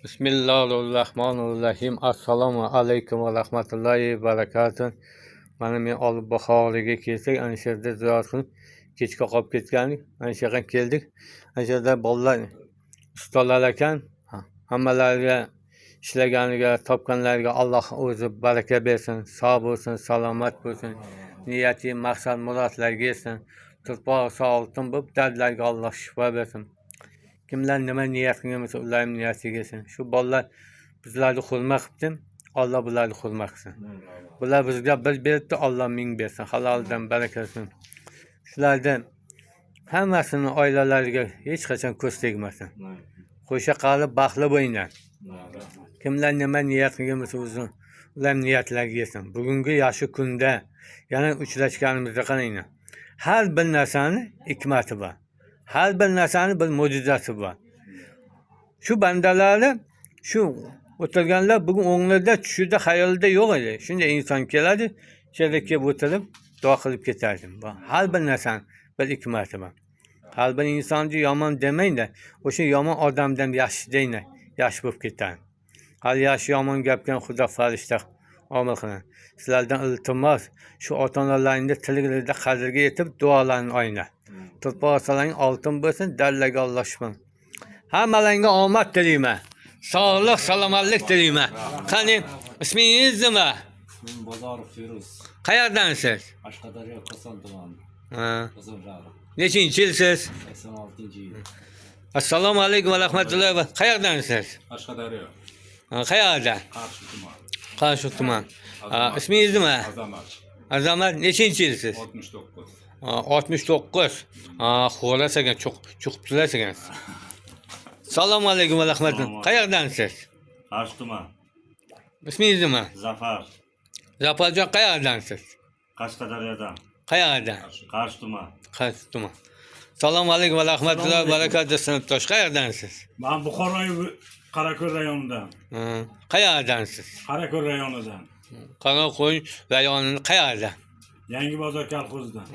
Bismillahirrahmanirrahim. Assalomu alaykum va rahmatullahi va barakatuh. Mana men olib Buxoroga kelsak, ana shu yerda ziyorat qilib kechga qolib ketgandik. Ana shu yerga keldik. Ana shu yerda bolalar ustalar ekan. Hammalariga ishlaganiga, topganlariga Alloh o'zi baraka bersin, sog' bo'lsin, salomat bo'lsin. Niyati, maqsad, murodlarga yetsin. Turpoq sog'liqdan bo'lib, dardlarga Alloh shifo bersin. Kimlar nima niyat qilgan bo'lsa, ularning niyatiga yetsin. Shu bolalar bizlarni hurmat qildi, Alloh bularni hurmat qilsin. Bular bizga bir berdi, Alloh ming bersin, haloldan barakatsin. Shulardan hammasini oilalariga hech qachon ko'z tegmasin. Qo'sha qolib baxtli bo'linglar. Kimlar nima niyat qilgan bo'lsa, ular niyatlariga yetsin. Bugungi yaxshi kunda yana uchrashganimizda qaranglar. Har bir narsani hikmati bor. Har bir narsani bir mo'jizasi bor. Shu bandalarni shu o'tirganlar bugun o'nglarda, tushida, xayolida yo'q edi. Shunday inson keladi, yerga kelib o'tirib, duo qilib ketardi. Har bir narsani bir hikmati bor. Har bir insonni yomon demanglar, o'sha yomon odamdan yaxshi deyinglar, yaxshi bo'lib ketadi. Hali yaxshi yomon gapgan Xudo farishta omil qiladi. Sizlardan iltimos, shu ota-onalaringni tiligida qadriga yetib duolarini olinglar. Turpoq salaring oltin bo'lsin, darlarga Alloh shifo. Hammalaringga omad tilayman. Sog'lik, salomatlik tilayman. Qani, ismingiz nima? Men Bozorov Feruz. Qayerdansiz? Qashqadaryo Koson tumani. Qozonjari. Nechinchi yilsiz? 86-yil. Assalomu alaykum va rahmatullohi va qayerdansiz? Qashqadaryo. Qayerda? Qarshi tumani. Qarshi tuman. Ismingiz nima? Azamat. Azamat, nechinchi yilsiz? 69. 69. Xo'ras ekan, cho'qibsiz ekan. Assalomu alaykum va rahmatullohi. Qayerdansiz? Qarshi tuman. Ismingiz nima? Zafar. Zafarjon, qayerdansiz? Qashqadaryodan. Qayerdan? Qarshi tuman. Qarshi tuman. Assalomu alaykum va rahmatullohi va barakatuh. Sinfdosh, qayerdansiz? Men Buxoro Qarako'l rayonidan. Qayerdansiz? Qarako'l rayonidan. Qarako'l rayonining qayerda? Yangi bozor kolxozidan.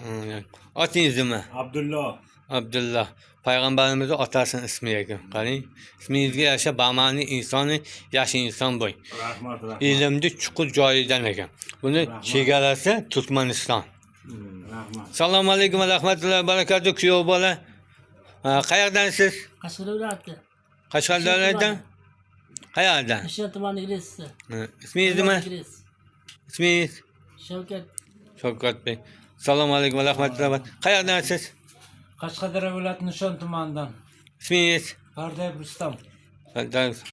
Otingiz nima? Abdulloh. Abdulloh. Payg'ambarimizning otasining ismi ekan. Qarang, ismingizga yarasha bama'ni insonni, yaxshi inson bo'ling. Rahmat, rahmat. Ilmni chuqur joyidan ekan. Buni chegarasi Turkmaniston. Rahmat. Assalomu alaykum va rahmatullohi va barakatuh. Kuyov bola. Qayerdansiz? Qashqadaryodan. Qashqadaryodan? Qayerdan? Nishon tumani gresi. Ismingiz nima? Ismingiz? Shavkat. Shavkat bey. Assalomu alaykum va rahmatullohi va qayerdansiz? Qashqadaryo viloyati Nishon tumanidan. Ismingiz? Pardayev Rustam.